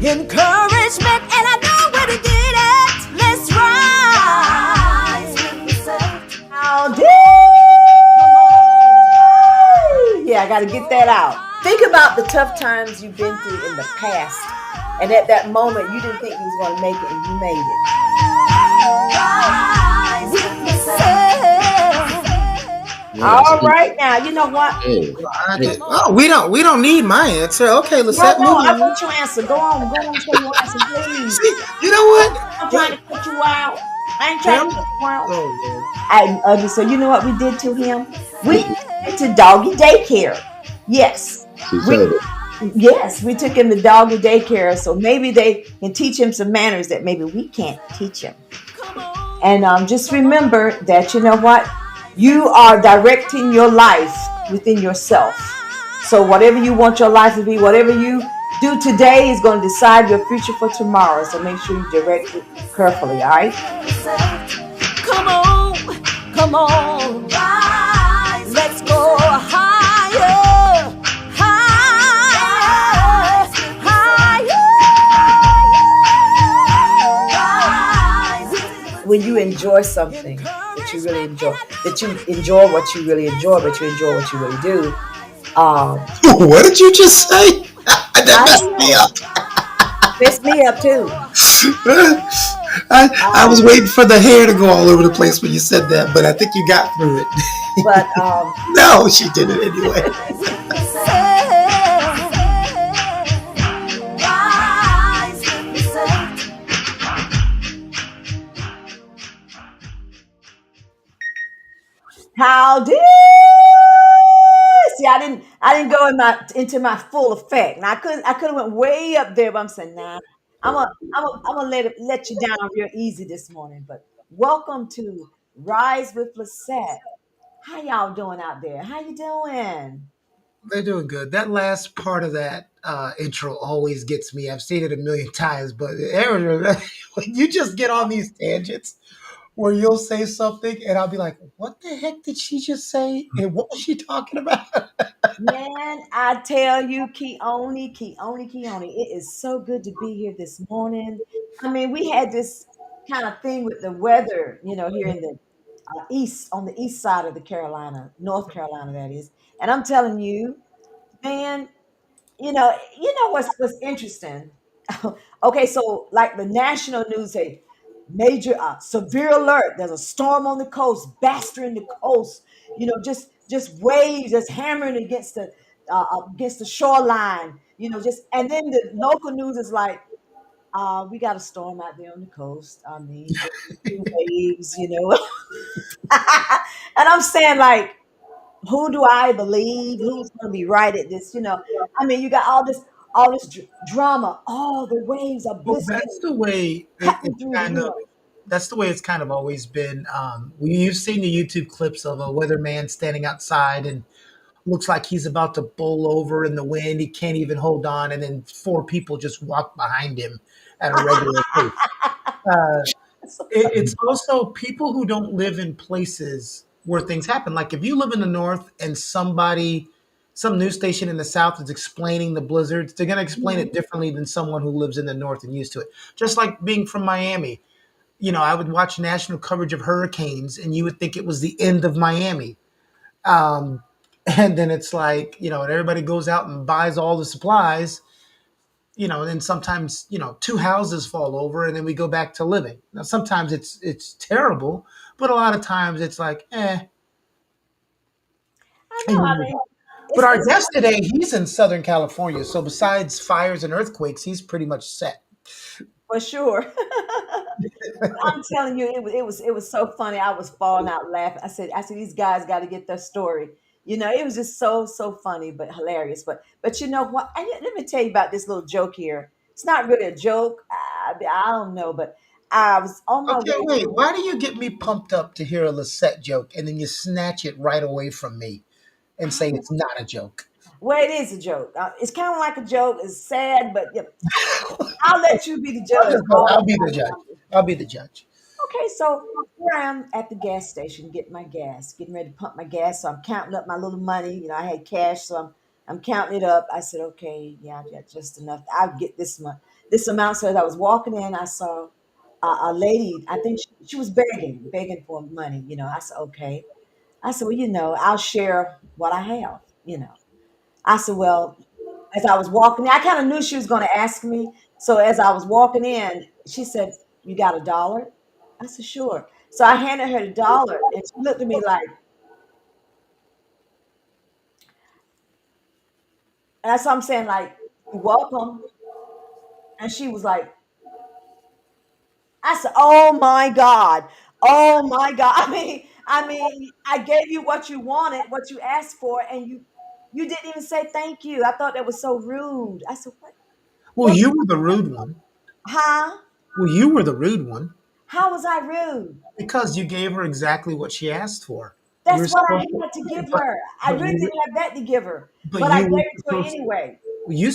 encouragement, and I know where to get it. Let's rise. How do? Yeah, I got to get that out. Think about the tough times you've been through in the past. And at that moment, you didn't think you was going to make it, and you made it. All right, now you know what? Hey, we don't need my answer. Okay, let's set No, I want your answer. Go on, say your answer, please. See, you know what? I'm trying to cut you out. I ain't trying to cut you out. Oh, So you know what we did to him? We went to doggy daycare. Yes. Yes, we took him to doggy daycare, so maybe they can teach him some manners that maybe we can't teach him. And just remember that, you know what? You are directing your life within yourself. So whatever you want your life to be, whatever you do today is going to decide your future for tomorrow. So make sure you direct it carefully, all right? Come on, rise. Let's go higher, higher, higher. When you enjoy something that you really enjoy, that you enjoy what you really enjoy, but you enjoy what you really do. What did you just say? That messed me up. Messed me up too. I was waiting for the hair to go all over the place when you said that, but I think you got through it. But no, she did it anyway. How do? See, I didn't go into my full effect. Now I could have went way up there, but I'm saying, nah, I'm gonna let you down real easy this morning. But welcome to Rise with Lisette. How y'all doing out there? How you doing? They're doing good. That last part of that intro always gets me. I've seen it a million times, but when you just get on these tangents where you'll say something and I'll be like, what the heck did she just say? And what was she talking about? Man, I tell you, Keone. It is so good to be here this morning. I mean, we had this kind of thing with the weather, here in the on the east side of the North Carolina, that is. And I'm telling you, man, what's interesting. Okay, so like the national news say, major severe alert. There's a storm on the coast, bastering the coast. Just waves just hammering against the shoreline. Just and then the local news is like, we got a storm out there on the coast. I mean, waves. And I'm saying, like, who do I believe? Who's going to be right at this? I mean, you got all this drama. Oh, the waves are Well, blistering, that's the way cutting it's through kind of. That's the way it's kind of always been. You've seen the YouTube clips of a weatherman standing outside and looks like he's about to bowl over in the wind. He can't even hold on, and then four people just walk behind him at a regular pace. Uh, it's also people who don't live in places where things happen. Like if you live in the north and some news station in the south is explaining the blizzards, they're going to explain it differently than someone who lives in the north and used to it. Just like being from Miami, I would watch national coverage of hurricanes, and you would think it was the end of Miami. Um, and then it's like, and everybody goes out and buys all the supplies, and then sometimes, two houses fall over and then we go back to living. Now, sometimes it's terrible, but a lot of times it's like, eh. I know. I mean, But our guest today, he's in Southern California. So besides fires and earthquakes, he's pretty much set. for sure. I'm telling you, it was so funny. I was falling out laughing. I said these guys got to get their story. It was just so funny, but hilarious. But you know what? Let me tell you about this little joke here. It's not really a joke. I don't know, but I was on my Okay, way. wait. Why do you get me pumped up to hear a Lisette joke and then you snatch it right away from me and say it's not a joke? Well, it is a joke. It's kind of like a joke. It's sad, but I'll let you be the judge. I'll be the judge. I'll be the judge. Okay, so here I am at the gas station getting my gas, getting ready to pump my gas. So I'm counting up my little money. I had cash, so I'm counting it up. I said, okay, yeah, just enough. I'll get this amount. So as I was walking in, I saw a lady. I think she was begging for money. I said, okay. I said, well, I'll share what I have. I said, well, as I was walking in, I kind of knew she was going to ask me. So as I was walking in, she said, "You got $1?" I said, "Sure." So I handed her $1, and she looked at me like, and that's what I'm saying, like, "You're welcome." And she was like, I said, "Oh my God. Oh my God." I mean, I gave you what you wanted, what you asked for, and you didn't even say thank you. I thought that was so rude. I said, Well, what, you were the rude one. huh? Well, you were the rude one How was I rude? because you gave her exactly what she asked for. You were That's what I supposed to, had to give but her. I but really you didn't have that to give her, but but I you gave were it to her supposed. anyway. You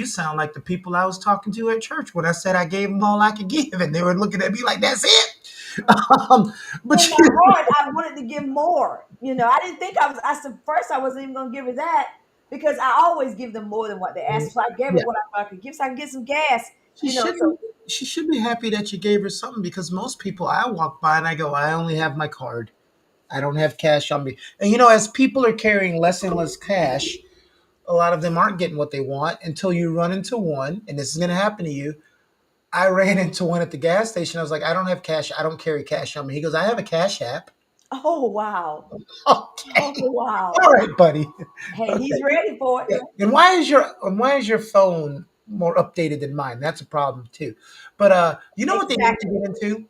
sound like the people I was talking to at church when I said I gave them all I could give, and they were looking at me like, "That's it." Um, In but my heart, I wanted to give more. I didn't think I was. I said first I wasn't even going to give her that because I always give them more than what they asked for. I gave her yeah, what I thought I could give, so I can get some gas. she should So be. She should be happy that you gave her something because most people I walk by and I go, "I only have my card. I don't have cash on me." And as people are carrying less and less cash, a lot of them aren't getting what they want until you run into one, and this is going to happen to you. I ran into one at the gas station. I was like, "I don't have cash. I don't carry cash on me." He goes, "I have a cash app." oh wow, oh Okay. wow. All right, buddy. Hey, he's Okay. ready for it. Yeah. And why is your phone more updated than mine? That's a problem too. But you know what they need to Exactly. get into?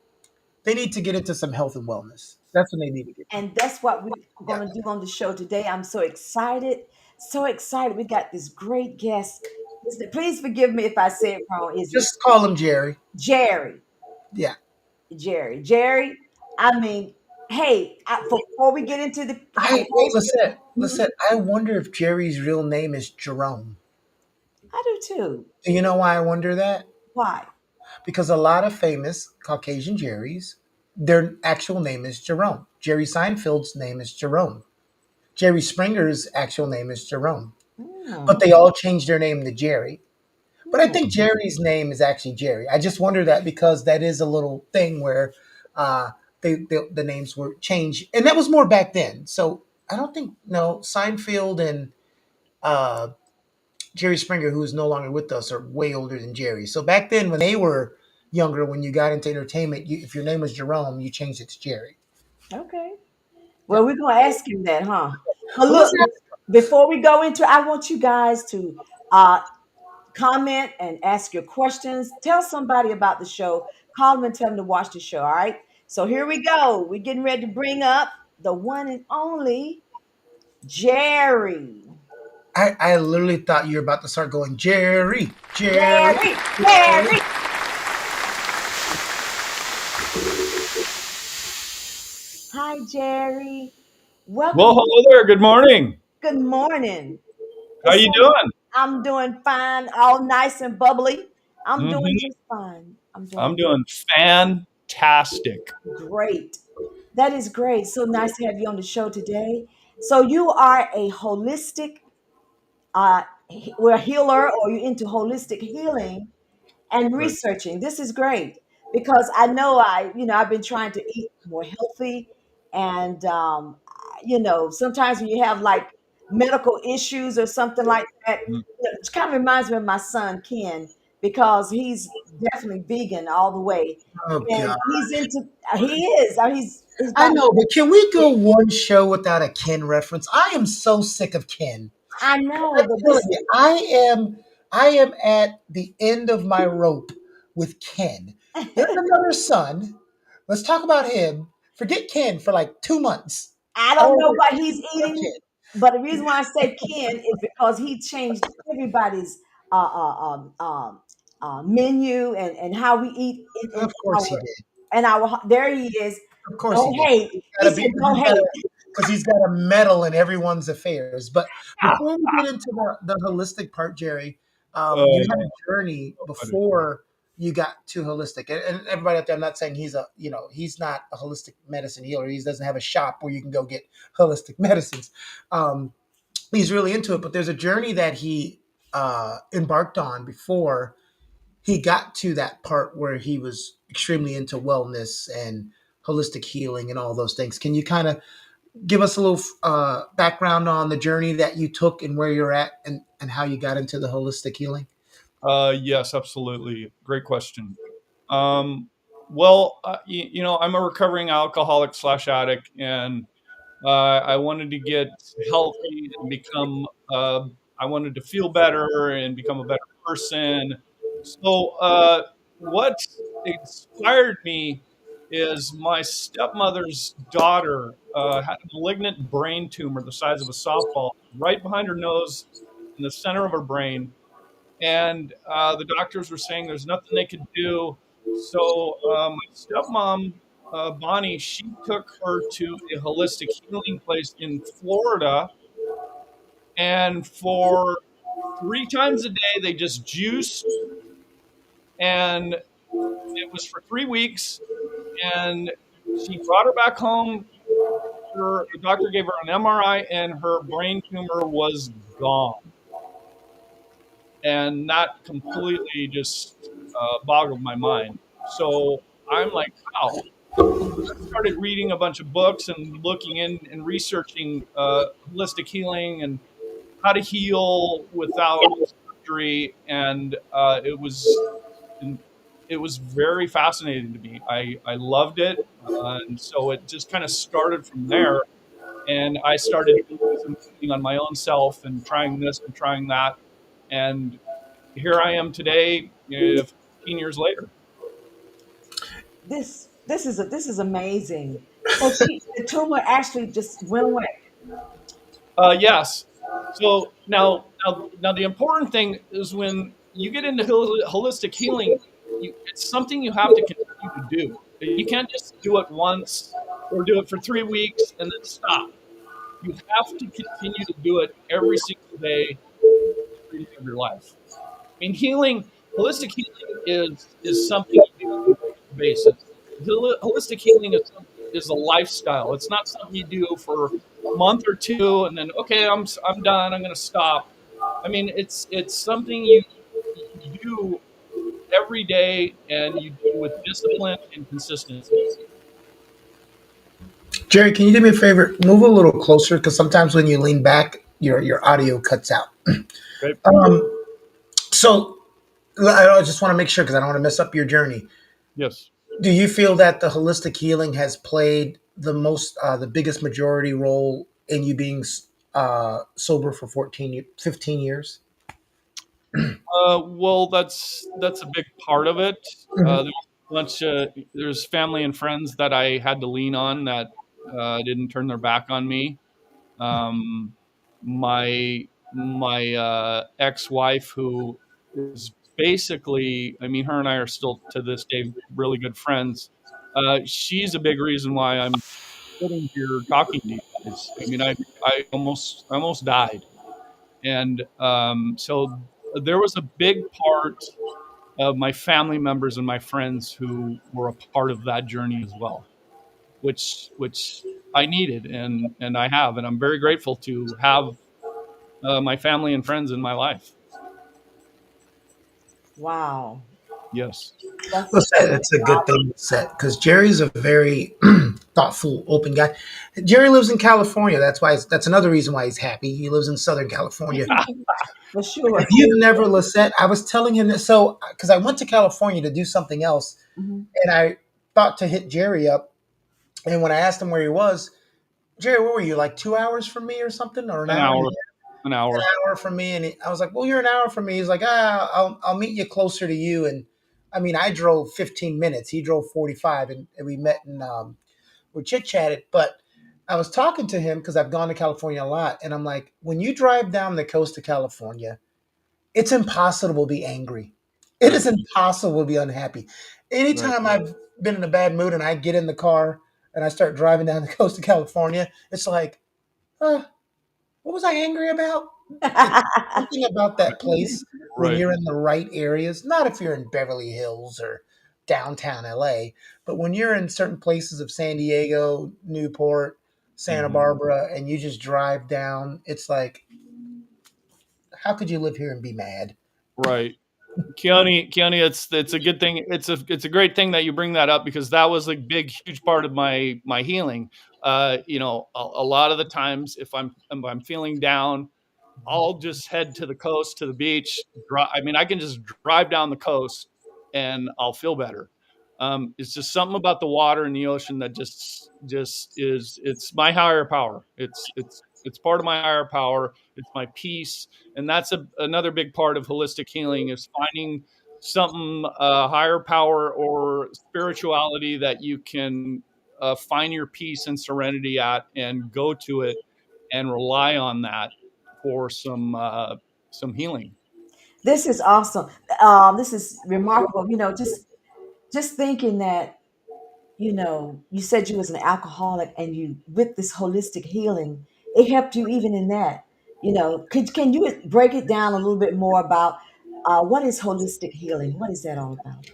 They need to get into some health and wellness. That's what they need to get into. And that's what we're Yeah. going to do on the show today. I'm so excited. So excited. We got this great guest. Please forgive me if I say it wrong. Is it Just call him Jerry. Jerry? Yeah. Jerry. I mean, hey, before we get into the Hey, whole listen, Mhm. listen. I wonder if Jerry's real name is Jerome. I do too. Do you know why I wonder that? Why? Because a lot of famous Caucasian Jerrys, their actual name is Jerome. Jerry Seinfeld's name is Jerome. Jerry Springer's actual name is Jerome. But Hmm. they all changed their name to Jerry. But I Hmm. think Jerry's name is actually Jerry. I just wonder that because that is a little thing where the names were changed, and that was more back then. So I don't think no Seinfeld and uh, Jerry Springer, who is no longer with us, are way older than Jerry. So back then, when they were younger, when you got into entertainment, if your name was Jerome, you changed it to Jerry. Okay. Yeah. Well, we're gonna ask him that, huh? But Well, let's look, ask. before we go into, I want you guys to uh, comment and ask your questions. Tell somebody about the show. Call them and tell them to watch the show. All right. So here we go. We're getting ready to bring up the one and only Jerry. I literally thought you were about to start going Jerry, Jerry, Jerry. Jerry. Jerry. Hi, Jerry. Well, Welcome. hello there. Good morning. Good morning. How It's you so doing? I'm doing fine, all nice and bubbly. I'm doing hmm just fine. I'm I'm doing doing fantastic. great. That is great. So nice to have you on the show today. So you are a holistic, we're a healer, or you're into holistic healing and Right. researching. This is great because I know I've been trying to eat more healthy, and sometimes when you have like medical issues or something like that, Mhm. it kind of reminds me of my son Ken because he's definitely vegan all the way, Oh and God. he's into he is he's I got know, but can we go one show without a Ken reference? I am so sick of Ken. I know, I'm but telling this you, I am at the end of my rope with Ken. There's another son. Let's talk about him. Forget Ken for like 2 months. I I don't don't know want what to he's talk about eating, Ken. but the reason why I say Ken is because he changed everybody's uh, uh, um, um, menu and how we eat Of course he did. in our. There he is. Of course he Don't did. hate. He's got He to be said, "Don't hate." because he's got a medal in everyone's affairs. But before we get into the holistic part, Jerry, you had Oh, a journey buddy. before you got to holistic. And everybody out there, I'm not saying he's not a holistic medicine healer. He doesn't have a shop where you can go get holistic medicines. Um, he's really into it. But there's a journey that he embarked on before he got to that part where he was extremely into wellness and holistic healing and all those things. Can you kind of give us a little background on the journey that you took and where you're at and how you got into the holistic healing? Yes, absolutely. Great question. Um, well, I'm a recovering alcoholic slash addict, and I wanted to get healthy and become. I wanted to feel better and become a better person. So, what inspired me is my stepmother's daughter had a malignant brain tumor the size of a softball right behind her nose in the center of her brain, and the doctors were saying there's nothing they could do. So my stepmom, Bonnie, she took her to a holistic healing place in Florida, and for 3 times a day they just juiced, and it was for 3 weeks. And she brought her back home. The doctor gave her an MRI, and her brain tumor was gone. And that completely just boggled my mind. So I'm like, wow. I started reading a bunch of books and looking in and researching holistic healing and how to heal without surgery, and it was very fascinating to me. I loved it, and so it just kind of started from there. And I started doing some healing on my own self and trying this and trying that, and here I am today, 15 years later. This is amazing. So the tumor actually just went away. Yes. So now, the important thing is when you get into holistic healing, it's something you have to continue to do. You can't just do it once or do it for 3 weeks and then stop. You have to continue to do it every single day of your life. I mean, holistic healing is something you do on a regular basis. Holistic healing is a lifestyle. It's not something you do for a month or two and then okay, I'm done. I'm going to stop. I mean, it's something you do every day and you do with discipline and consistency. Jerry, can you do me a favor? Move a little closer because sometimes when you lean back, your audio cuts out. Okay. So I just want to make sure because I don't want to mess up your journey. Yes. Do you feel that the holistic healing has played the biggest majority role in you being sober for 15 years? Well, that's a big part of it. Mhm. There's family and friends that I had to lean on that didn't turn their back on me. Um, my ex-wife, who is basically, I mean, her and I are still to this day really good friends. She's a big reason why I'm sitting here talking to you guys. I mean, I almost died, and so there was a big part of my family members and my friends who were a part of that journey as well, which I needed and I have, and I'm very grateful to have my family and friends in my life. Wow. Yes. That's Listen, it's a good thing to set because Jerry's a very thoughtful, open guy. Jerry lives in California. That's another reason why he's happy. He lives in Southern California. for If sure. you've never Lisette, I was telling him that. So because I went to California to do something else, Mhm. and I thought to hit Jerry up, and when I asked him where he was, Jerry, where were you? Like 2 hours from me or something, or an An hour and a hour. An an hour. hour from me, and I was like, "Well, you're an hour from me." He's like, I'll meet you closer to you." And I mean, I drove 15 minutes. He drove 45, and we met and we chit chatted. But I was talking to him because I've gone to California a lot, and I'm like, when you drive down the coast of California, it's impossible to be angry. It Right. is impossible to be unhappy. Right. Anytime I've been in a bad mood and I get in the car and I start driving down the coast of California, it's like, huh, what was I angry about? It's something about that place when Right. you're in the right areas, not if you're in Beverly Hills or downtown LA, but when you're in certain places of San Diego, Newport, Santa Mhm. Barbara, and you just drive down. It's like, how could you live here and be mad? Right. Keone, it's a good thing. It's a great thing that you bring that up because that was a big, huge part of my healing. A lot of the times if I'm feeling down, I'll just head to the coast, to the beach. I mean, I can just drive down the coast and I'll feel better. It's just something about the water and the ocean that just is. It's my higher power. It's part of my higher power. It's my peace, and that's another big part of holistic healing is finding something higher power or spirituality that you can find your peace and serenity at, and go to it and rely on that for some healing. This is awesome. This is remarkable. Just thinking that, you said you was an alcoholic and you with this holistic healing, it helped you even in that. Can you break it down a little bit more about what is holistic healing? What is that all about?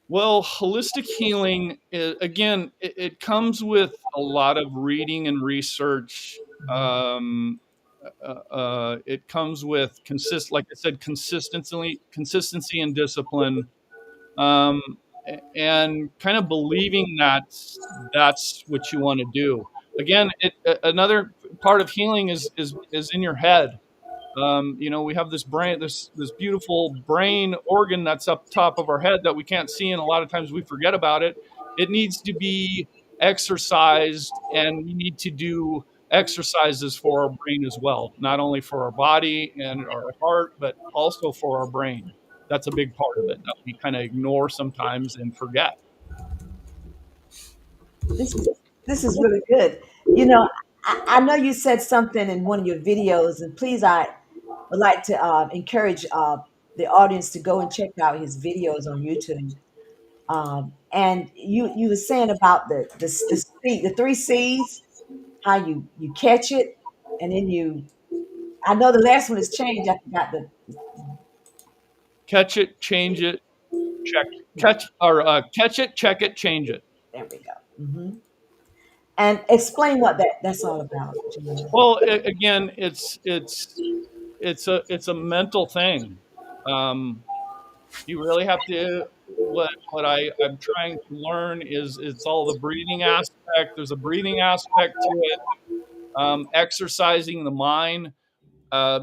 Well, holistic healing, again, it comes with a lot of reading and research. It comes with like I said, consistency and discipline, um, and kind of believing that that's what you want to do. Again, another part of healing is in your head. We have this brain, this beautiful brain organ that's up top of our head that we can't see, and a lot of times we forget about it. It needs to be exercised, and we need to do exercises for our brain as well, not only for our body and our heart, but also for our brain. That's a big part of it that we kind of ignore sometimes and forget. This is this is really good. You know, I know you said something in one of your videos, and please, I would like to encourage the audience to go and check out his videos on YouTube. And you were saying about the three C's, how you catch it, and then you. I know the last one is change. I forgot the. Catch it, change it, check Yeah, catch it, check it, change it. there we go. And explain what that's all about, Jerry. Well, again, it's a mental thing. Um, you really have to. What I'm trying to learn is it's all the breathing aspect. There's a breathing aspect to it. Exercising the mind,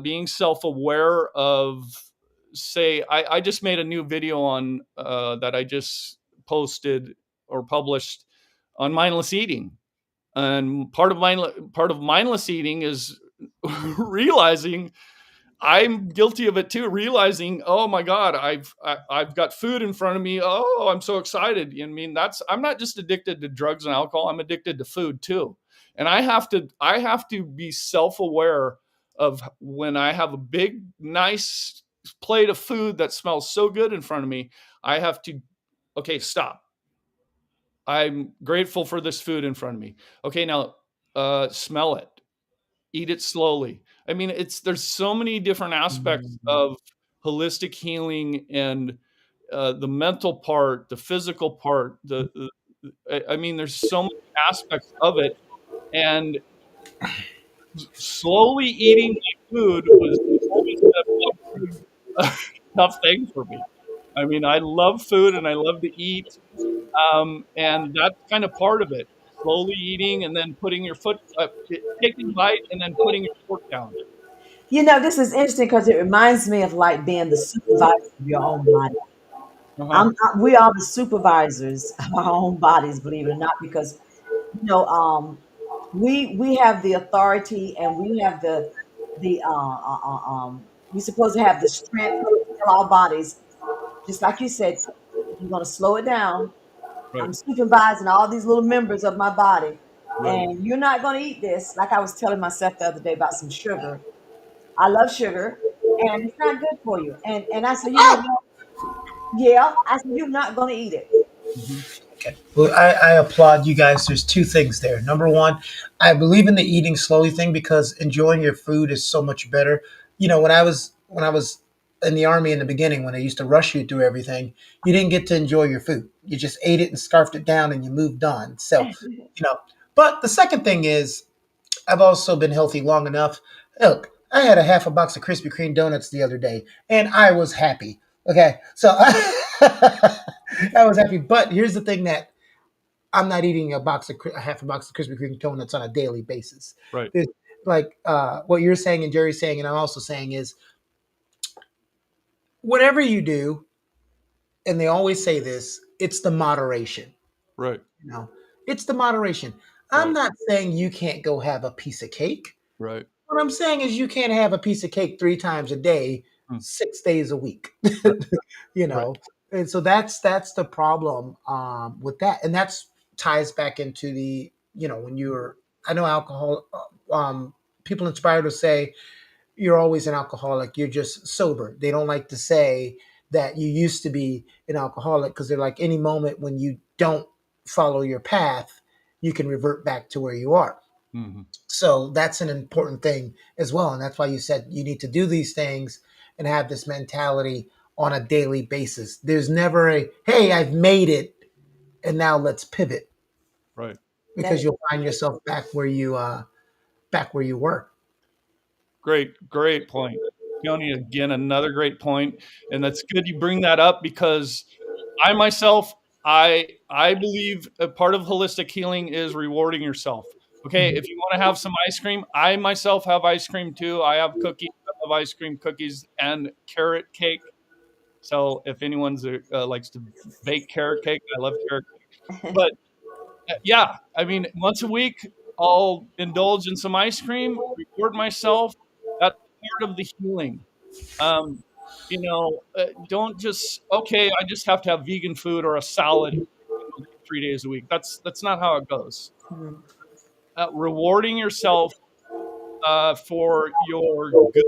being self-aware of. Say, I just made a new video on that I just posted or published on mindless eating, and part of mindless eating is realizing I'm guilty of it too. Realizing, oh my God, I've got food in front of me. Oh, I'm so excited. I mean, I'm not just addicted to drugs and alcohol. I'm addicted to food too, and I have to be self aware of when I have a big nice plate of food that smells so good in front of me. I have to, okay, stop. I'm grateful for this food in front of me. Okay, now smell it, eat it slowly. I mean, there's so many different aspects Mhm. of holistic healing, and the mental part, the physical part, I mean, there's so many aspects of it, and slowly eating my food was always a tough thing for me. I mean, I love food and I love to eat, and that's kind of part of it. Slowly eating and then putting your foot, taking a bite and then putting your fork down. This is interesting because it reminds me of like being the supervisor of your own body. Uh-huh. We are the supervisors of our own bodies, believe it or not, because you know, we have the authority and we have we're supposed to have the strength to tell our bodies, just like you said, you're going to slow it down. Right, I'm supervising all these little members of my body, right. and you're not going to eat this. Like I was telling myself the other day about some sugar. I love sugar, and it's not good for you. And I said, you know what? Yeah, I said you're not going to eat it. Mhm. Okay. Well, I applaud you guys. There's two things there. Number one, I believe in the eating slowly thing because enjoying your food is so much better. When I was in the army in the beginning, when they used to rush you through everything, you didn't get to enjoy your food. You just ate it and scarfed it down and you moved on. So, you know, But the second thing is, I've also been healthy long enough. Look, I had a half a box of Krispy Kreme donuts the other day, and I was happy. Okay, so I was happy. But here's the thing that I'm not eating a half a box of Krispy Kreme donuts on a daily basis. Right. There's like what you're saying and Jerry's saying, and I'm also saying is whatever you do, and they always say this, it's the moderation. Right. You know, it's the moderation. I'm Right. not saying you can't go have a piece of cake. Right. What I'm saying is you can't have a piece of cake 3 times a day, Mm. 6 days a week. Right. you Right. know, and so that's the problem with that, and that's ties back into the when you're I know alcohol. People inspired to say you're always an alcoholic. You're just sober. They don't like to say that you used to be an alcoholic because they're like any moment when you don't follow your path, you can revert back to where you are. Mm-hmm. So that's an important thing as well. And that's why you said you need to do these things and have this mentality on a daily basis. There's never a, hey, I've made it and now let's pivot Right. That because is you'll find yourself back where you were. Great point. Keone, again, another great point. And that's good you bring that up because I myself, I believe a part of holistic healing is rewarding yourself. Okay, Mhm. if you want to have some ice cream, I myself have ice cream too. I have cookies, I love ice cream, cookies, and carrot cake. So if anyone's likes to bake carrot cake, I love carrot cake. But yeah, I mean, once a week, I'll indulge in some ice cream, reward myself. That's part of the healing. Um, don't just okay. I just have to have vegan food or a salad, 3 days a week. That's not how it goes. Mhm. Rewarding yourself for your good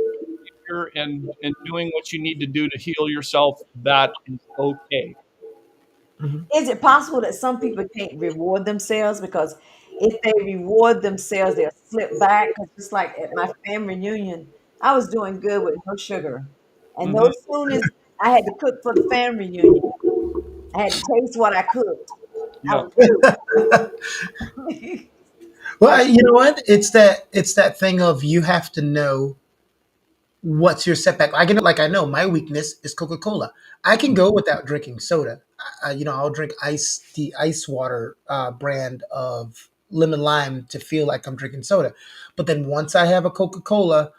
behavior and doing what you need to do to heal yourself. That is okay. Mhm. Is it possible that some people can't reward themselves because if they reward themselves, they'll slip back? Because just like at my family reunion, I was doing good with no sugar, and no Hmm. soon as I had to cook for the family reunion, I had to taste what I cooked. I Yeah. was through. I Well, you know what? It's that thing of you have to know what's your setback. I know my weakness is Coca-Cola. I can go without drinking soda. I'll drink the ice water brand of lemon lime to feel like I'm drinking soda. But then once I have a Coca-Cola,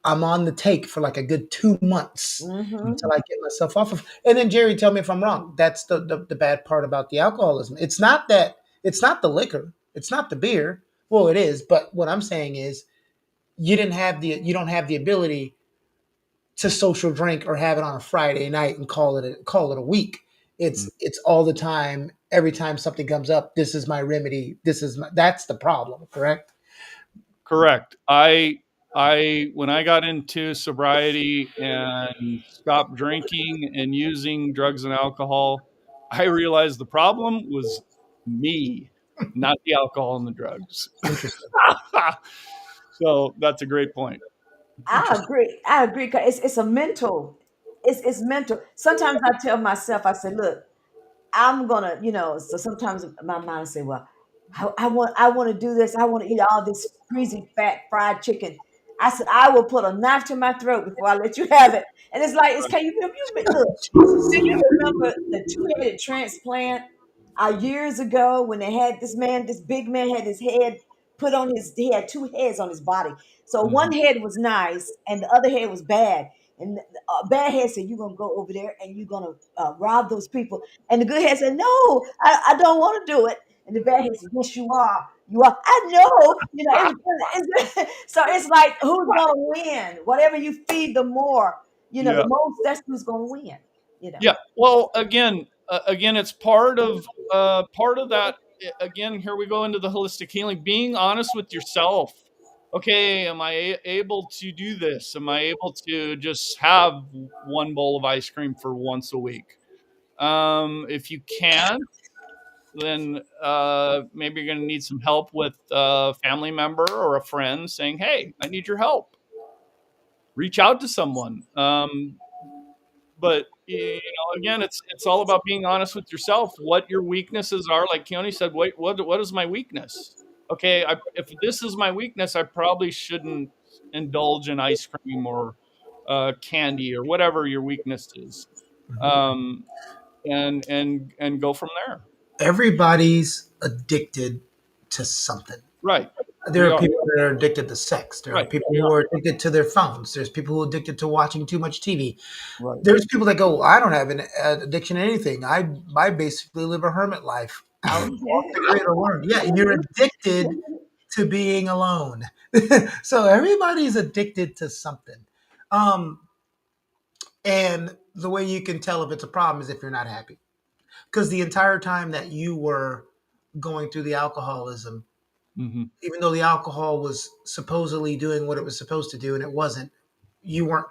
I'm on the take for like a good 2 months hmm until I get myself off of. And then Jerry, tell me if I'm wrong. That's the bad part about the alcoholism. It's not the liquor. It's not the beer. Well, it is. But what I'm saying is you don't have the ability to social drink or have it on a Friday night and call it a week. It's all the time. Every time something comes up, this is my remedy. That's the problem. Correct. Correct. I when I got into sobriety and stopped drinking and using drugs and alcohol, I realized the problem was me, not the alcohol and the drugs. Interesting. So that's a great point. I Interesting. agree. I agree. 'Cause it's a mental. It's mental. Sometimes I tell myself, I say, look, I'm gonna, so sometimes my mind say, well, I want to do this. I want to eat all this greasy fat fried chicken. I said, I will put a knife to my throat before I let you have it. And it's like, it's can look, do you remember the two-headed transplant years ago when they had this big man had his head put on he had two heads on his body. So one Mhm. head was nice and the other head was bad. And the bad head said, you're going to go over there and you're going to rob those people. And the good head said, no, I don't want to do it. And the bad head said, yes, you are. You are. I know. So it's like, who's going to win? Whatever you feed the more, the Yeah. most, that's who's going to win, Yeah. Well, again, it's part of that. Again, here we go into the holistic healing. Being honest with yourself. Okay, am I able to do this? Am I able to just have one bowl of ice cream for once a week? If you can't, then maybe you're going to need some help with a family member or a friend saying, "Hey, I need your help." Reach out to someone. But again, it's all about being honest with yourself. What your weaknesses are, like Keone said. What is my weakness? okay, if this is my weakness, I probably shouldn't indulge in ice cream or candy or whatever your weakness is, um, and go from there. Everybody's addicted to something. Right. There We are are. people that are addicted to sex. There are Right. people We who are. are addicted to their phones. There's people who are addicted to watching too much TV. Right. There's people that go, I don't have an addiction to anything. I basically live a hermit life out off the grid alone. Yeah, you're addicted to being alone. So everybody's addicted to something. Um, and the way you can tell if it's a problem is if you're not happy. Because the entire time that you were going through the alcoholism, Hmm. even though the alcohol was supposedly doing what it was supposed to do and it wasn't, you weren't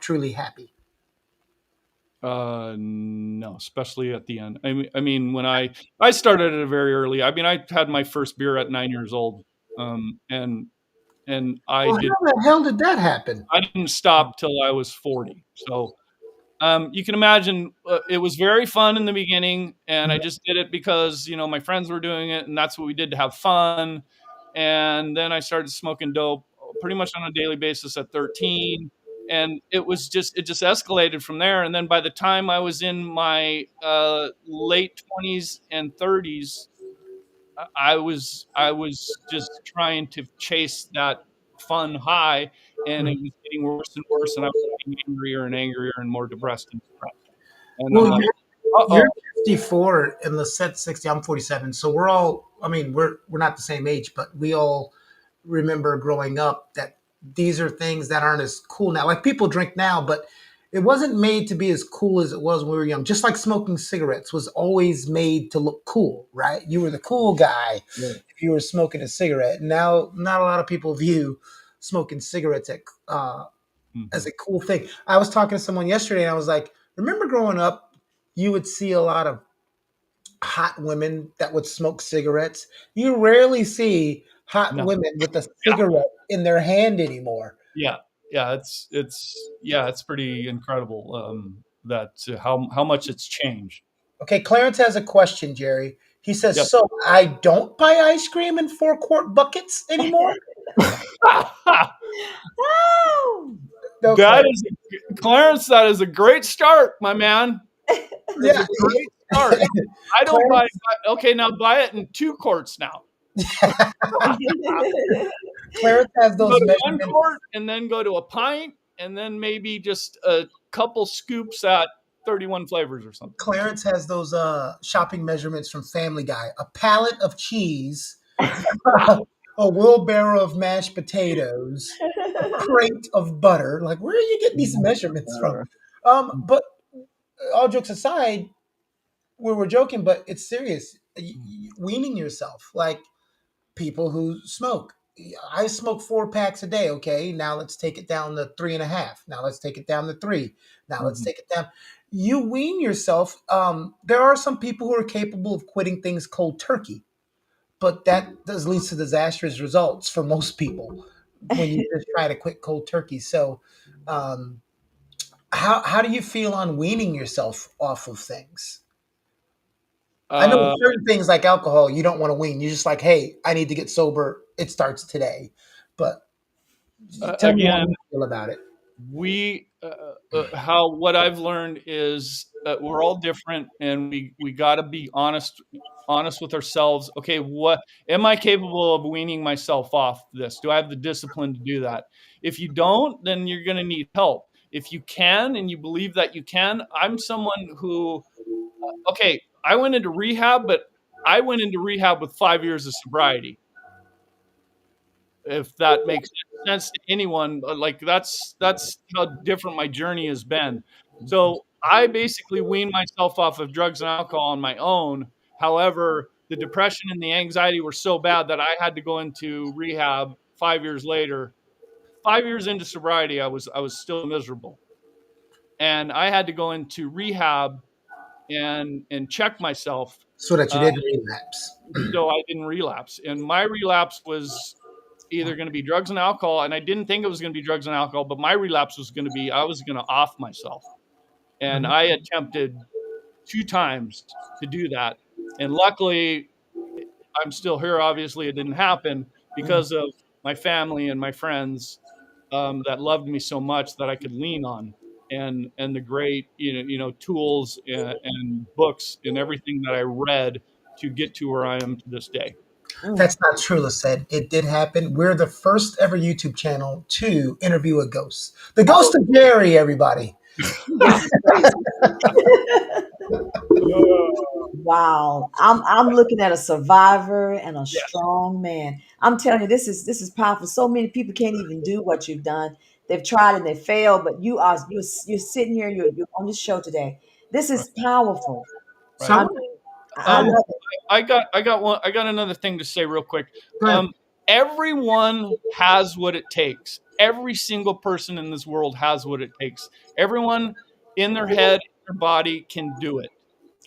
truly happy. No, especially at the end. I mean, when I started at a very early. I mean, I had my first beer at 9 years old, and Well, how the hell did that happen? I didn't stop till I was 40. So you can imagine it was very fun in the beginning, and I just did it because my friends were doing it, and that's what we did to have fun. And then I started smoking dope pretty much on a daily basis at 13, and it just escalated from there. And then by the time I was in my late 20s and 30s, I was just trying to chase that fun high, and it was getting worse and worse, and I was getting angrier and angrier and more depressed and depressed. And I'm Well, like, you're uh-oh. 54 and Lisette's 60. I'm 47. So we're all, I mean, we're not the same age, but we all remember growing up that these are things that aren't as cool now. Like people drink now, but it wasn't made to be as cool as it was when we were young. Just like smoking cigarettes was always made to look cool, right? You were the cool guy Right. if you were smoking a cigarette. Now, not a lot of people view smoking cigarettes as Mhm. a cool thing. I was talking to someone yesterday and I was like, remember growing up, you would see a lot of hot women that would smoke cigarettes. You rarely see hot No. women with a Yeah. cigarette in their hand anymore. Yeah. Yeah. It's pretty incredible that how much it's changed. Okay, Clarence has a question, Jerry. He says, Yep. so I don't buy ice cream in 4-quart buckets anymore? Oh, No, That Clarence. is Clarence. That is a great start, my man. That's Yeah. a great start. I don't buy. Clarence, Okay, now buy it in 2 quarts now. Clarence has Go those to one measurements. quart and then go to a pint and then maybe just a couple scoops at 31 flavors or something. Clarence has those shopping measurements from Family Guy. A pallet of cheese, a wheelbarrow of mashed potatoes, a crate of butter. Like, where are you getting these measurements from? But all jokes aside, we were joking, but it's serious. Weaning yourself, like people who smoke. I smoke 4 packs a day. Okay, now let's take it down to 3.5. Now let's take it down to 3. Now let's Mhm. take it down. You wean yourself. There are some people who are capable of quitting things cold turkey, but that does lead to disastrous results for most people when you just try to quit cold turkey. So, um, how do you feel on weaning yourself off of things? I know Uh, certain things like alcohol, you don't want to wean. You're just like, hey, I need to get sober. It starts today. But tell me how again, you feel about it. we how what I've learned is we're all different, and we got to be honest with ourselves. Okay, what am I capable of weaning myself off this? Do I have the discipline to do that? If you don't, then you're going to need help. If you can and you believe that you can, I'm someone who okay, I went into rehab, but I went into rehab with 5 years of sobriety. If that makes sense to anyone, but like that's how different my journey has been. So I basically weaned myself off of drugs and alcohol on my own. However, the depression and the anxiety were so bad that I had to go into rehab 5 years later. 5 years into sobriety, I was still miserable, and I had to go into rehab and check myself So that you uh, didn't relapse. so I didn't relapse. And my relapse was either going to be drugs and alcohol, and I didn't think it was going to be drugs and alcohol, but my relapse was going to be I was going to off myself. And Mhm. I attempted 2 times to do that. And luckily, I'm still here. Obviously, it didn't happen Mm. because of my family and my friends that loved me so much that I could lean on, and the great tools and books and everything that I read to get to where I am to this day. Mm. That's not true, Lisette. It did happen. We're the first ever YouTube channel to interview a ghost. The Oh, ghost of Jerry, everybody. this is crazy. Wow. I'm looking at a survivor and a Yes, strong man. I'm telling you, this is powerful. So many people can't even do what you've done. They've tried and they failed, but you're sitting here, you're on this show today. This right, is powerful. So I right. I want mean, I Um, love it. I got another thing to say real quick. go ahead. Everyone has what it takes. Every single person in this world has what it takes. Everyone in their head, in their body can do it.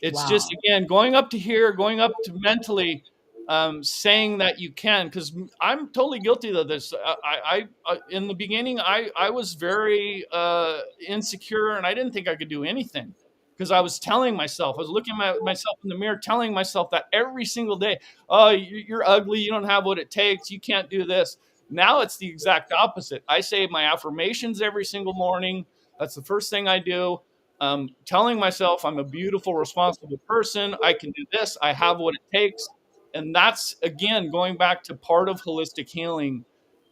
It's just Wow. again going up to here, going up to mentally, saying that you can. Because I'm totally guilty of this. In the beginning, I was very insecure, and I didn't think I could do anything because I was telling myself, I was looking at myself in the mirror, telling myself that every single day. Oh, you're ugly. You don't have what it takes. You can't do this. Now it's the exact opposite. I say my affirmations every single morning. That's the first thing I do. Telling myself I'm a beautiful, responsible person. I can do this. I have what it takes. And that's, again, going back to part of holistic healing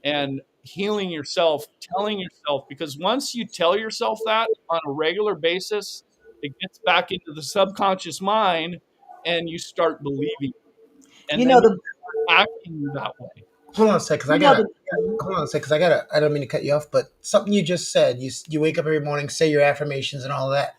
and healing yourself, telling yourself, because once you tell yourself that on a regular basis, it gets back into the subconscious mind and you start believing. And You then know you the start acting that way. you Hold on a sec, because I know gotta. the Hold on a sec, because I gotta. I don't mean to cut you off, but something you just said. You wake up every morning, say your affirmations and all that.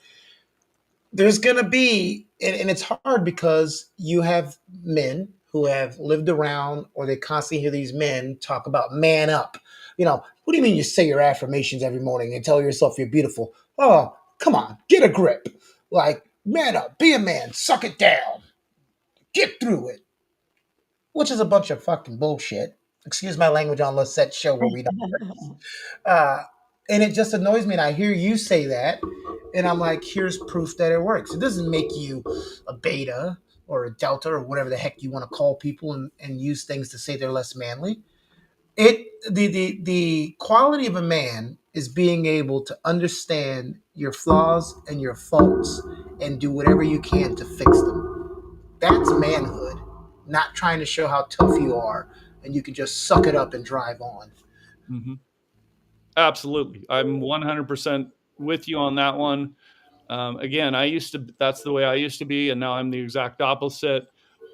There's gonna be, and it's hard because you have men who have lived around, or they constantly hear these men talk about man up. What do you mean you say your affirmations every morning and tell yourself you're beautiful? Oh, come on, get a grip. Like, man up, be a man, suck it down, get through it, which is a bunch of fucking bullshit. Excuse my language on Lisette's show where we don't. Uh, and it just annoys me. And I hear you say that, and I'm like, here's proof that it works. It doesn't make you a beta or a delta or whatever the heck you want to call people and use things to say they're less manly. The quality of a man is being able to understand your flaws and your faults and do whatever you can to fix them. That's manhood, not trying to show how tough you are and you can just suck it up and drive on. Mhm. Absolutely. I'm 100% with you on that one. Again, that's the way I used to be, and now I'm the exact opposite.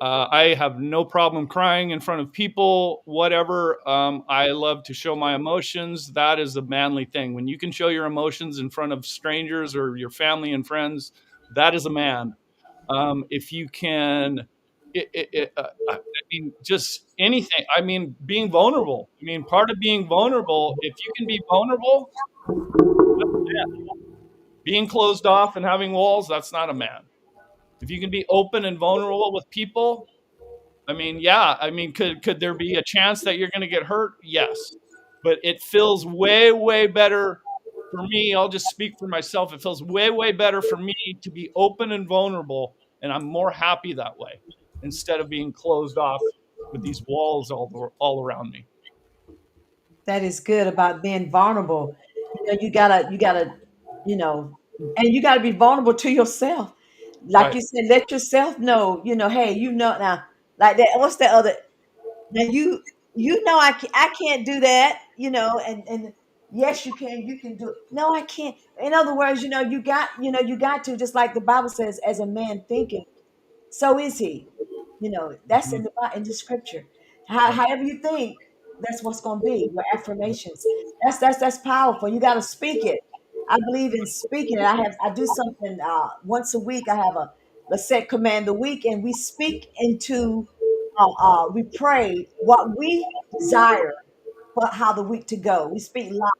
I have no problem crying in front of people, whatever. I love to show my emotions. That is a manly thing. When you can show your emotions in front of strangers or your family and friends, that is a man. If you can, I mean, just anything. I mean, being vulnerable. I mean, part of being vulnerable, if you can be vulnerable, being closed off and having walls, that's not a man. If you can be open and vulnerable with people, I mean, yeah, I mean, could there be a chance that you're going to get hurt? Yes, but it feels way better for me. I'll just speak for myself. It feels way better for me to be open and vulnerable, and I'm more happy that way instead of being closed off with these walls all around me. that is good about being vulnerable. You gotta, you know, and you gotta be vulnerable to yourself. Like Right. you said, let yourself know, hey, now, like that. What's the other? Now I can't do that, and yes, you can do it. No, I can't. In other words, you got to, just like the Bible says, as a man thinketh, so is he. That's Mhm. in the scripture. Right. However you think, that's what's going to be your affirmations. That's powerful. You got to speak it. I believe in speaking it. I do something once a week. I have a set command the week, and we speak into. We pray what we desire for how the week to go. We speak life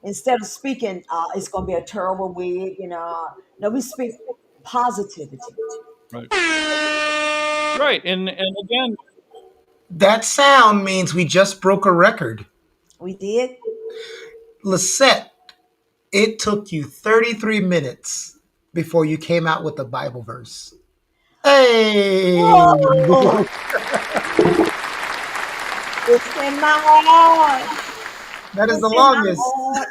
instead of speaking. It's going to be a terrible week. No, we speak positivity. Right. Right. And again, That sound means we just broke a record. We did. Lisette, it took you 33 minutes before you came out with the Bible verse. Hey, Oh, it's in my heart. that is the It's in my longest. heart.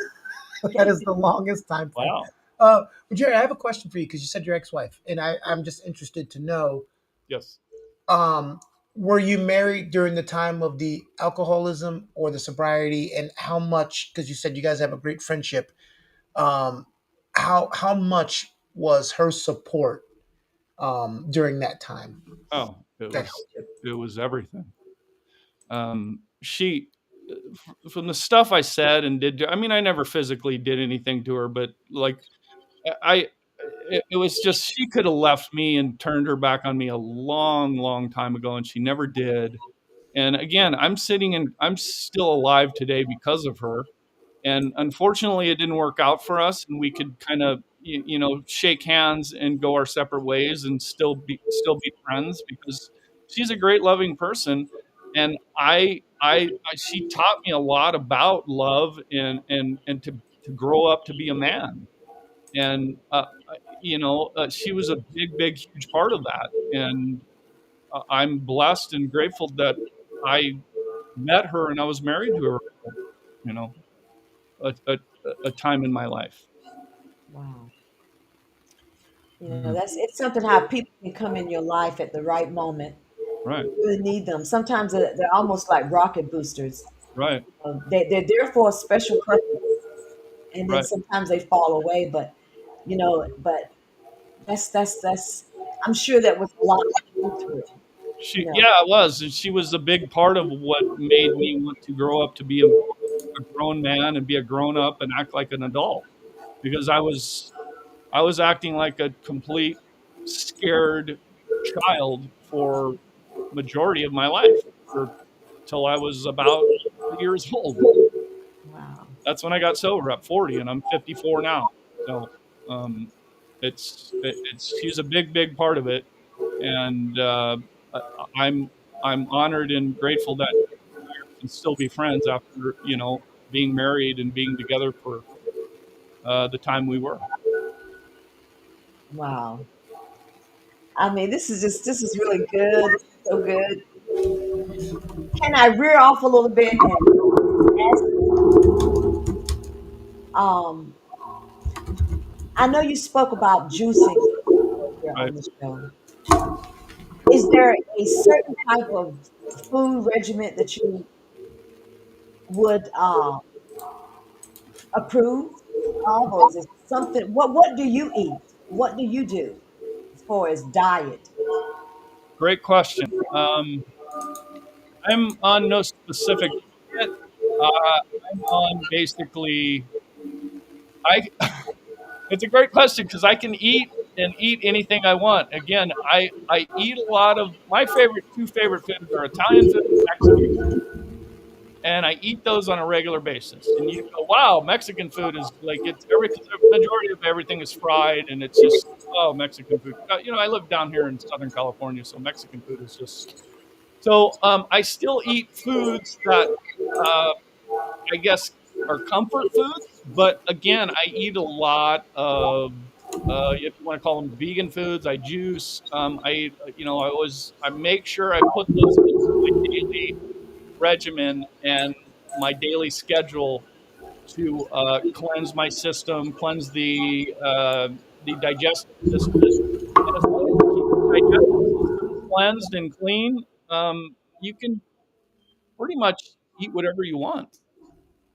That is the longest time frame. Wow. Well, Jerry, I have a question for you because you said your ex-wife, and I'm just interested to know, Yes. um, were you married during the time of the alcoholism or the sobriety, and how much? Because you said you guys have a great friendship. Um, how much was her support during that time Oh, that helped you? it was everything. She, from the stuff I said and did, I mean, I never physically did anything to her, but like I, it was just, she could have left me and turned her back on me a long, long time ago, and she never did. And again, I'm still alive today because of her. And unfortunately, it didn't work out for us, and we could kind of, shake hands and go our separate ways and still be friends because she's a great, loving person. And she taught me a lot about love and to grow up to be a man. And she was a big, big, huge part of that. And I'm blessed and grateful that I met her and I was married to her. You know, a time in my life. Wow. Mhm. It's something how people can come in your life at the right moment. Right, You really need them. Sometimes they're almost like rocket boosters. right, They're there for a special purpose, and then right. sometimes they fall away. But that's. I'm sure that was a lot to go through. You know, Yeah, it was. And she was a big part of what made me want to grow up to be a grown man and be a grown up and act like an adult because I was acting like a complete scared child for majority of my life or till I was about 30 years old. wow, That's when I got sober at 40, and I'm 54 now. So um, it's she's a big, big part of it, and I- I'm I'm honored and grateful that we can still be friends after being married and being together for the time we were. wow. I mean, this is really good. This is so good. Can I rear off a little bit and ask um I know you spoke about juicing earlier Right. on the show. Is there a certain type of food regimen that you would approve of, or is it something? What do you eat? What do you do as far as diet? Great question. I'm on no specific diet. I'm on basically I It's a great question because I can eat and eat anything I want. Again, I eat a lot of my two favorite foods are Italian food and Mexican food, and I eat those on a regular basis. And you go, wow, Mexican food is like it's every because the majority of everything is fried, and it's just Mexican food. I live down here in Southern California, so Mexican food is just so. I still eat foods that uh, I guess are comfort foods, but again, I eat a lot of if you want to call them vegan foods. I juice. I eat, I make sure I put those into my daily regimen and my daily schedule to cleanse my system, cleanse the digestive system. And as long as you keep the digestive system cleansed and clean, you can pretty much eat whatever you want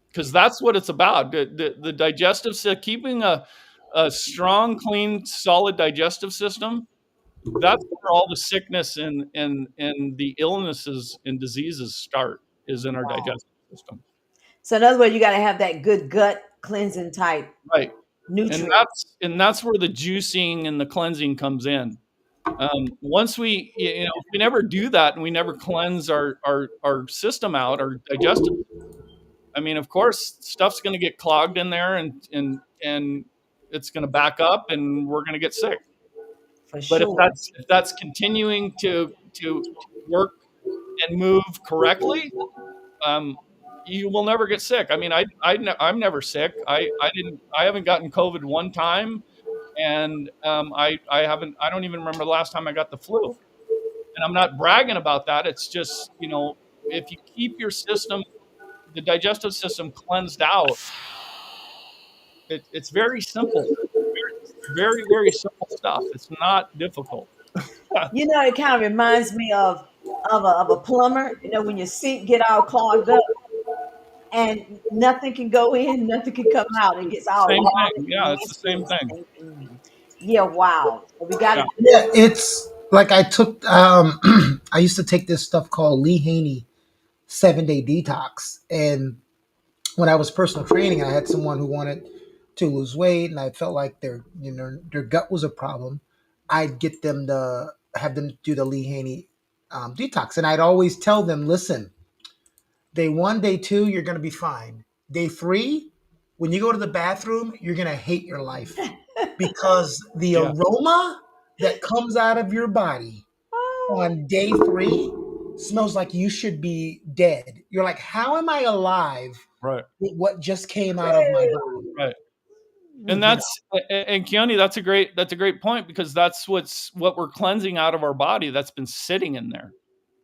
because that's what it's about. The digestive system, keeping a strong, clean, solid digestive system. That's where all the sickness and the illnesses and diseases start is in our Wow. digestive system. So in other words, you got to have that good gut cleansing type Right. And nutrient that's where the juicing and the cleansing comes in. Once if we never do that and we never cleanse our system out, our digestive, I mean, of course, stuff's going to get clogged in there, and it's going to back up, and we're going to get sick. for But if sure. that's continuing to work and move correctly, um, you will never get sick. I mean, I'm never sick. I haven't gotten COVID one time, And I don't even remember the last time I got the flu. And I'm not bragging about that. It's just, if you keep your system, the digestive system cleansed out, it's very simple. It's very, very simple stuff. It's not difficult. It kind of reminds me of a plumber. When your sink get all clogged up and nothing can go in, nothing can come out. It gets all Same hard thing. and Yeah, it's the nasty same and thing. stinking. Yeah, wow. So we got Yeah. to. Yeah, it's like I took. I used to take this stuff called Lee Haney 7 Day Detox, and when I was personal training, I had someone who wanted to lose weight, and I felt like their gut was a problem. I'd get them to have them do the Lee Haney detox, and I'd always tell them, listen, day one, day two, you're going to be fine. Day three, when you go to the bathroom, you're going to hate your life because the Yeah. aroma that comes out of your body Oh, on day three smells like you should be dead. You're like, how am I alive Right. with what just came out of my body? Right. And You know, Keone, that's a great point, because that's what we're cleansing out of our body that's been sitting in there.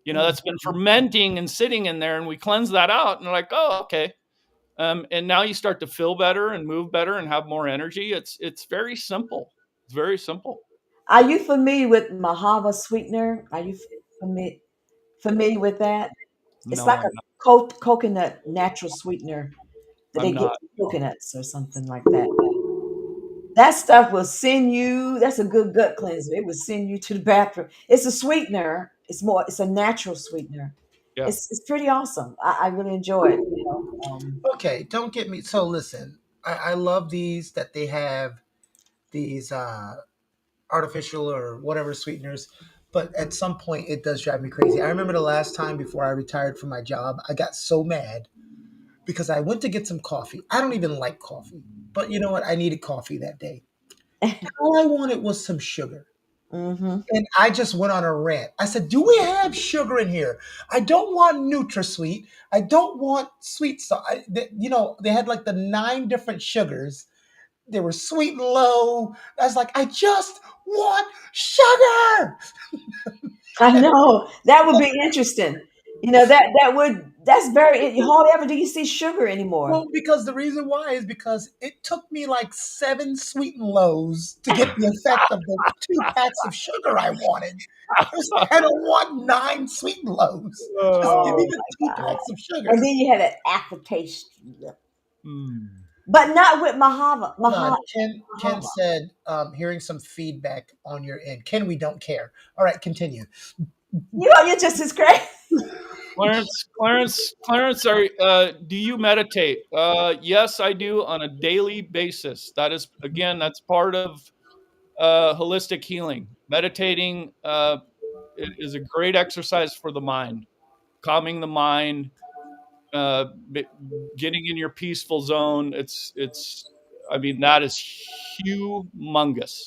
That's been fermenting and sitting in there, and we cleanse that out, and we're like, oh, okay. And now you start to feel better and move better and have more energy. It's very simple. It's very simple. are you familiar with Mahava sweetener? Are you familiar with that? It's No, like I'm a not. coconut natural sweetener that I'm they get not. from coconuts or something like that. That stuff will send you. That's a good gut cleanser. It will send you to the bathroom. It's a sweetener. It's a natural sweetener. Yeah. It's pretty awesome. I really enjoy it. okay, don't get me. So listen, I love these that they have these artificial or whatever sweeteners, but at some point it does drive me crazy. I remember the last time before I retired from my job, I got so mad because I went to get some coffee. I don't even like coffee, but you know what? I needed coffee that day. All I wanted was some sugar. Mm-hmm. And I just went on a rant. I said, "Do we have sugar in here? I don't want NutraSweet. I don't want sweet stuff." They had like the 9 different sugars. They were sweet and low. I was like, "I just want sugar." I know that would be interesting. That's very hardly ever do you see sugar anymore. Well, because the reason why is because it took me like 7 sweet and lows to get the effect of the 2 packs of sugar I wanted. I don't want 9 sweet and lows. Just give me Oh the my two God! packs of And sugar. then you had an aftertaste, Mm. but not with Mahava. Ken Mahava. said, hearing some feedback on your end. Ken, we don't care. All right, continue. You're just as crazy. Clarence, do you meditate? Yes, I do, on a daily basis. That's part of holistic healing. Meditating is a great exercise for the mind, calming the mind, uh, b- getting in your peaceful zone. I mean, that is humongous.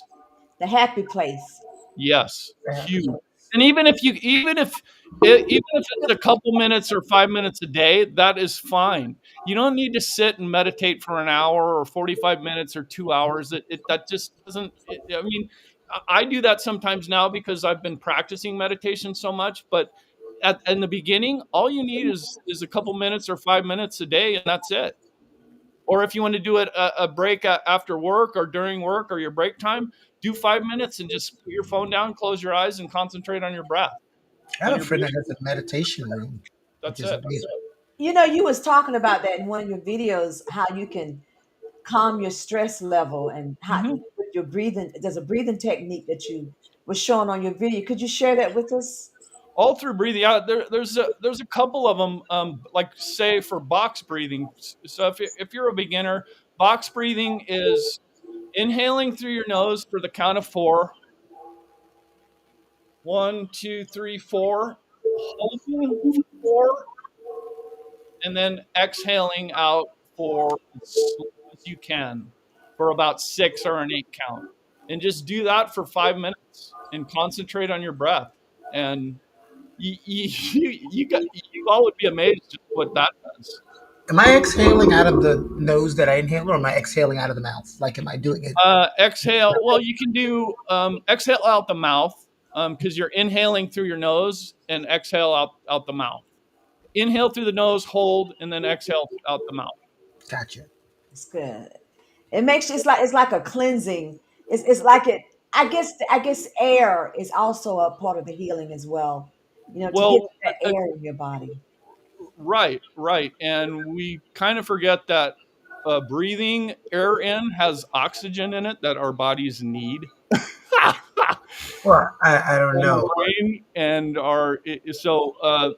The happy place. Yes, Happy huge. place. And even if it's a couple minutes or 5 minutes a day, that is fine. You don't need to sit and meditate for an hour or 45 minutes or 2 hours. That just doesn't. I mean, I do that sometimes now because I've been practicing meditation so much. But in the beginning, all you need is a couple minutes or 5 minutes a day, and that's it. Or if you want to do it a break after work or during work or your break time, do 5 minutes and just put your phone down, close your eyes, and concentrate on your breath, I on have a your friend breathing. that has a meditation room, which That's is it. amazing. You was talking about that in one of your videos, how you can calm your stress level and how Hmm. with your breathing. There's a breathing technique that you was showing on your video. Could you share that with us? All through breathing out, there's a couple of them. Like say for box breathing. So if you're a beginner, box breathing is inhaling through your nose for the count of four. 1, 2, 3, 4. Holding for 4, and then exhaling out for as slow as you can for about 6 or an 8 count. And just do that for 5 minutes and concentrate on your breath. And you all would be amazed just what that does. Am I exhaling out of the nose that I inhale, or am I exhaling out of the mouth? Like, am I doing it? Exhale. Well, you can do exhale out the mouth because you're inhaling through your nose and exhale out the mouth. Inhale through the nose, hold, and then exhale out the mouth. Gotcha. It's good. It makes it's like a cleansing. It's like it. I guess air is also a part of the healing as well. To get Well, that air in your body. right, right. And we kind of forget that breathing air in has oxygen in it that our bodies need. Well, I don't And our know. brain and our so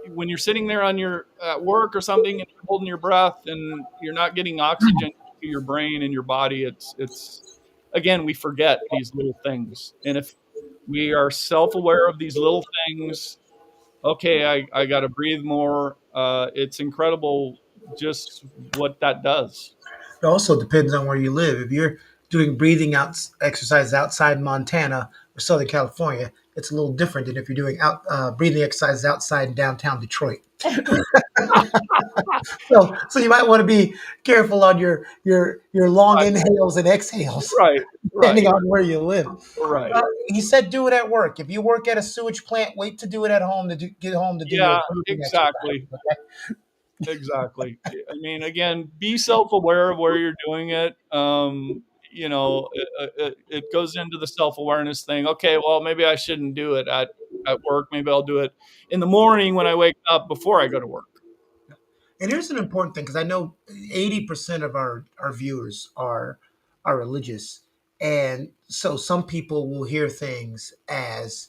when you're sitting there on your at work or something and you're holding your breath and you're not getting oxygen to your brain and your body, it's again, we forget these little things. And if we are self-aware of these little things, okay, I got to breathe more. It's incredible just what that does. It also depends on where you live. If you're doing breathing out exercises outside Montana or Southern California, it's a little different than if you're doing out breathing exercises outside downtown Detroit. So you might want to be careful on your long Right, inhales and exhales, right, depending right, on where you live. right. He said, do it at work. If you work at a sewage plant, wait to do it at home get home to do your Yeah, breathing exactly. exercise. Okay? Exactly. I mean, again, be self-aware of where you're doing it. It goes into the self-awareness thing. Okay, well, maybe I shouldn't do it at work. Maybe I'll do it in the morning when I wake up before I go to work. And here's an important thing because I know 80% of our viewers are religious, and so some people will hear things as,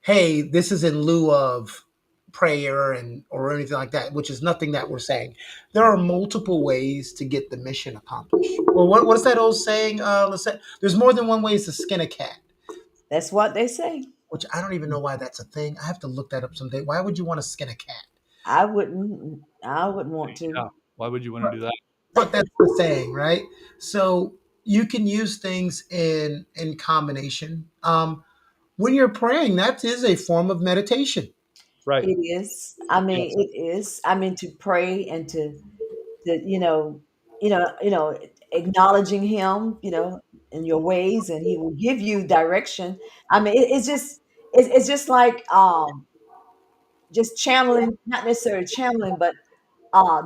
"Hey, this is in lieu of prayer and or anything like that," which is nothing that we're saying. There are multiple ways to get the mission accomplished. Well, what is that old saying? Let's say there's more than one ways to skin a cat. That's what they say. Which I don't even know why that's a thing. I have to look that up someday. Why would you want to skin a cat? I wouldn't. I wouldn't want Yeah. to. Why would you want to do that? But that's the saying, right? So you can use things in combination. When you're praying, that is a form of meditation. Right. It is. I mean, Yes. it is. I mean, to pray and to acknowledging Him, in your ways, and He will give you direction. I mean, it's just like just channeling, not necessarily channeling, but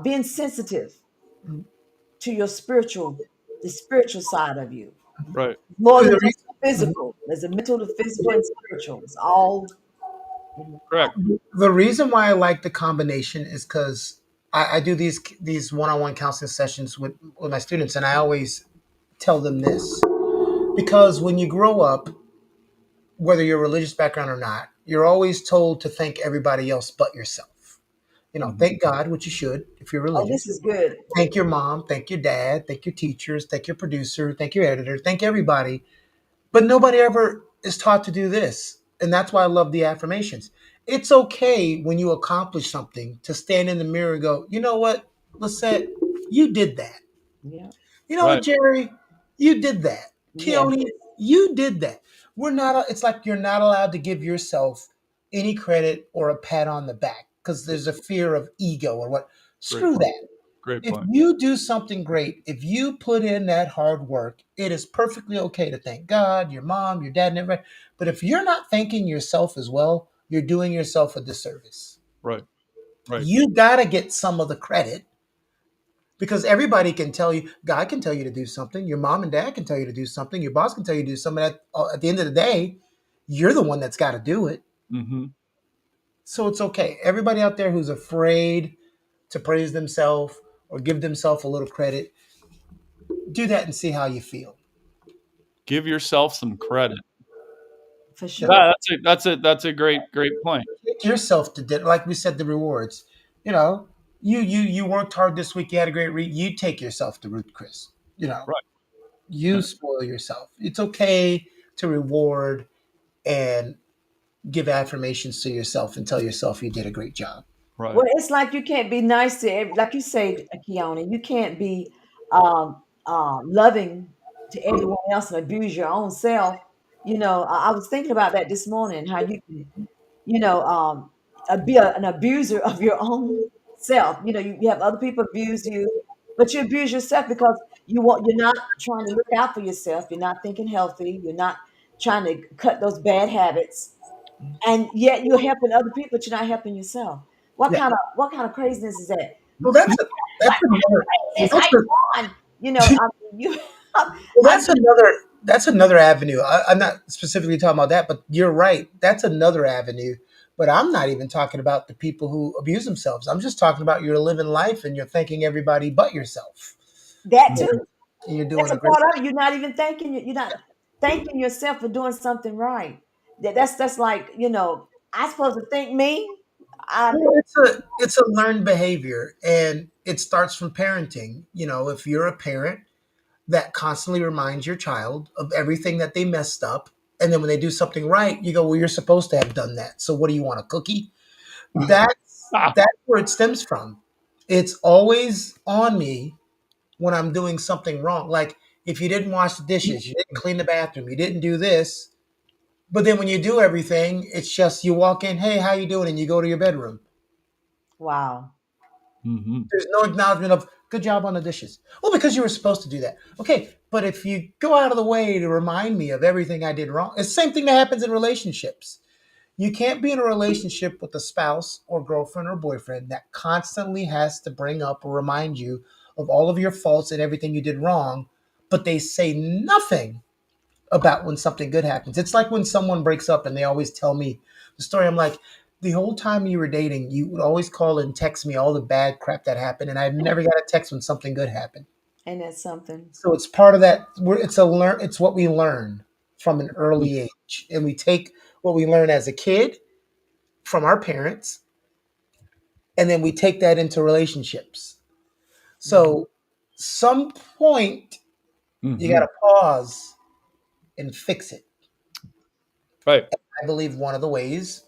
being sensitive to the spiritual side of you. Right. More than The just the physical. There's a mental, the physical, and spiritual. It's all in one. Correct. the reason why I like the combination is because I do these one-on-one counseling sessions with my students, and I always tell them this because when you grow up, whether you're a religious background or not, you're always told to thank everybody else but yourself. Mhm. Thank God, which you should if you're Oh, this religious. is good. Thank your mom, thank your dad, thank your teachers, thank your producer, thank your editor, thank everybody. But nobody ever is taught to do this. And that's why I love the affirmations. It's okay when you accomplish something to stand in the mirror and go, you know what, Lisette, you did that. Yeah. You know what, Right. Jerry, you did that. Yes. Keone, you did that. We're not, it's like you're not allowed to give yourself any credit or a pat on the back because there's a fear of ego or what. Great Screw point. that. Great If point. you do something great, if you put in that hard work, it is perfectly okay to thank God, your mom, your dad, and everybody. But if you're not thanking yourself as well, you're doing yourself a disservice. Right. Right. You got to get some of the credit because everybody can tell you, God can tell you to do something, your mom and dad can tell you to do something, your boss can tell you to do something. At the end of the day, you're the one that's got to do it. Hmm. So it's okay. Everybody out there who's afraid to praise themselves or give themselves a little credit, do that and see how you feel. Give yourself some credit. For You know, sure. Yeah, that's a great point. take yourself to dinner. Like we said, the rewards. You know, you worked hard this week. You had a great read. You take yourself to Ruth Chris. You know, Right. you spoil yourself. It's okay to reward and give affirmations to yourself and tell yourself you did a great job. Right. Well, it's like you can't be nice to like you say, Keone, you can't be loving to everyone else and abuse your own self. I was thinking about that this morning, how you can, be an abuser of your own self. You have other people abuse you, but you abuse yourself because you're not trying to look out for yourself. You're not thinking healthy. You're not trying to cut those bad habits, and yet you're helping other people, but you're not helping yourself. Yeah. What kind of craziness is that? Well, What that's another craziness? How that's you on? You. well, I'm that's another avenue. I'm not specifically talking about that, but you're right. That's another avenue. But I'm not even talking about the people who abuse themselves. I'm just talking about you're living life and you're thanking everybody but yourself. that And too. you're That's doing a a great. part of it. You're not even thanking you. You're not thanking yourself for doing something right. That's like I supposed to thank me. I Well, it's a learned behavior, and it starts from parenting. If you're a parent that constantly reminds your child of everything that they messed up, and then when they do something right, you go, "Well, you're supposed to have done that. So what do you want, a cookie?" That's where it stems from. It's always on me when I'm doing something wrong. Like if you didn't wash the dishes, you didn't clean the bathroom, you didn't do this. But then when you do everything, it's just you walk in, "Hey, how you doing?" and you go to your bedroom. wow. Hmm. There's no acknowledgement of good job on the dishes. Well, because you were supposed to do that. Okay, but if you go out of the way to remind me of everything I did wrong, it's the same thing that happens in relationships. You can't be in a relationship with a spouse or girlfriend or boyfriend that constantly has to bring up or remind you of all of your faults and everything you did wrong, but they say nothing about when something good happens. It's like when someone breaks up and they always tell me the story. I'm like, the whole time you were dating, you would always call and text me all the bad crap that happened, and I never got a text when something good happened. And that's something. So it's part of that. It's what we learn from an early age, and we take what we learn as a kid from our parents, and then we take that into relationships. Mhm. So some point you got Hmm. to pause and fix it. Right. I believe one of the ways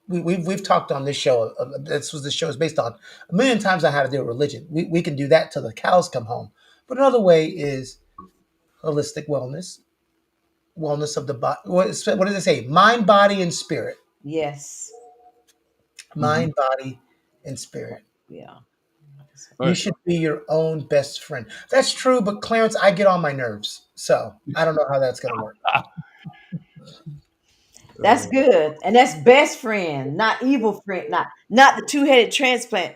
we've talked on this show. This was the show is based on a million times on how to deal with religion. We can do that till the cows come home. But another way is holistic wellness, wellness of the body. What does it say? Mind, body, and spirit. Yes. Hmm. Mind, body, and spirit. Yeah. You Right. should be your own best friend. That's true, but Clarence, I get on my nerves, so I don't know how that's going to work. That's good. And that's best friend, not evil friend, not the two-headed transplant.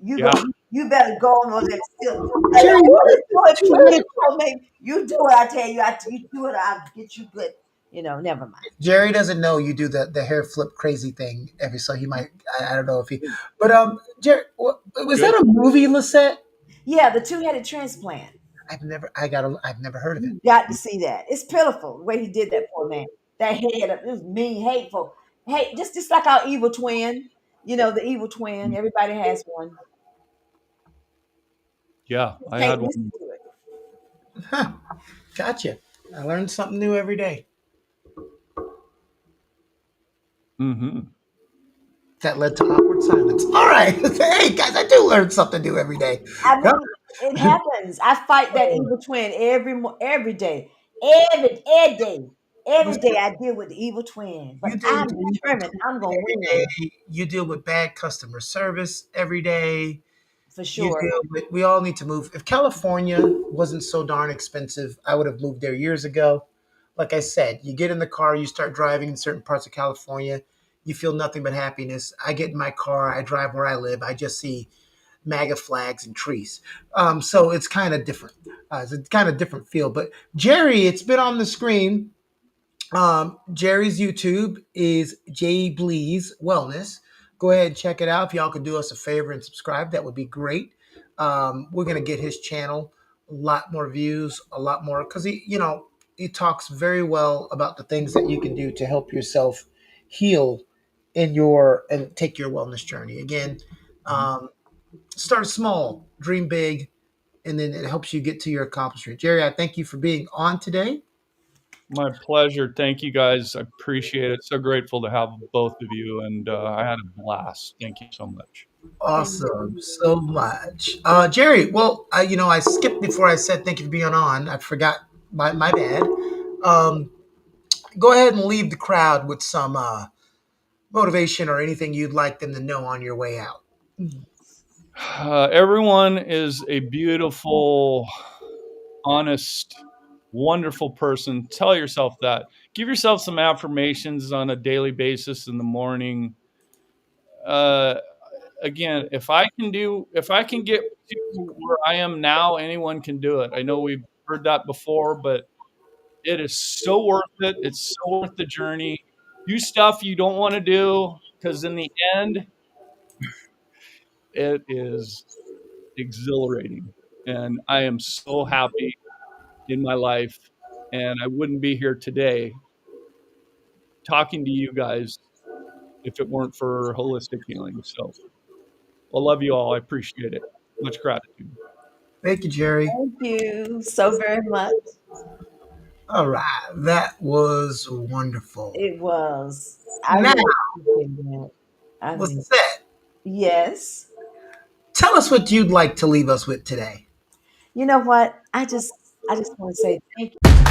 Yeah. You better go on over there and still. Hey, Jerry, what is do this it first two-headed? before me. You do it, I tell you. You do it, I'll get you good. Never mind. Jerry doesn't know you do the hair flip crazy thing every so he might I don't know if he but Jerry was that Good. a movie Lisette? Yeah, the two-headed transplant. I've never heard of it. You got to see that. It's pitiful the way he did that poor man. That head, it was mean, hateful. Hey, just like our evil twin. The evil twin. Everybody has one. Yeah. Just I can't had listen one. to it. Huh. Gotcha. I learned something new every day. Hmm. That led to awkward silence. All right. Hey guys, I do learn something new every day. I Huh? mean, it happens. I fight that evil twin every day, every day. I deal with the evil twin, but You deal I'm with the evil determined. twin I'm gonna every win day. You deal with bad customer service every day. for You sure. deal with, we all need to move. If California wasn't so darn expensive, I would have moved there years ago. Like I said, you get in the car, you start driving in certain parts of California, you feel nothing but happiness. I get in my car, I drive where I live, I just see MAGA flags and trees. So it's kind of different. It's a kind of different feel. But Jerry, it's been on the screen. Jerry's YouTube is JayBeezWellness. Go ahead and check it out. If y'all could do us a favor and subscribe, that would be great. We're gonna get his channel a lot more views, a lot more because he talks very well about the things that you can do to help yourself heal in your and take your wellness journey. Again, um, start small, dream big, and then it helps you get to your accomplishment. Jerry, I thank you for being on today. My pleasure. Thank you guys. I appreciate it. So grateful to have both of you. And I had a blast. Thank you so much. Thank Awesome, you. so much, Jerry. Well, I skipped before I said thank you for being on. I forgot, my bad. Um, Go ahead and leave the crowd with some motivation or anything you'd like them to know on your way out. Everyone is a beautiful, honest, wonderful person. Tell yourself that. Give yourself some affirmations on a daily basis in the morning. Uh, Again, if I can get to where I am now, anyone can do it. I know we've heard that before, but it is so worth it. It's so worth the journey. Do stuff you don't want to do because in the end, it is exhilarating. And I am so happy in my life. And I wouldn't be here today talking to you guys if it weren't for holistic healing. So I love you all. I appreciate it. Much gratitude. Thank you, Jerry. Thank you so very much. All right, that was wonderful. It was. I Now, really appreciate that. I mean, Lisette, yes. tell us what you'd like to leave us with today. You know what? I just want to say thank you.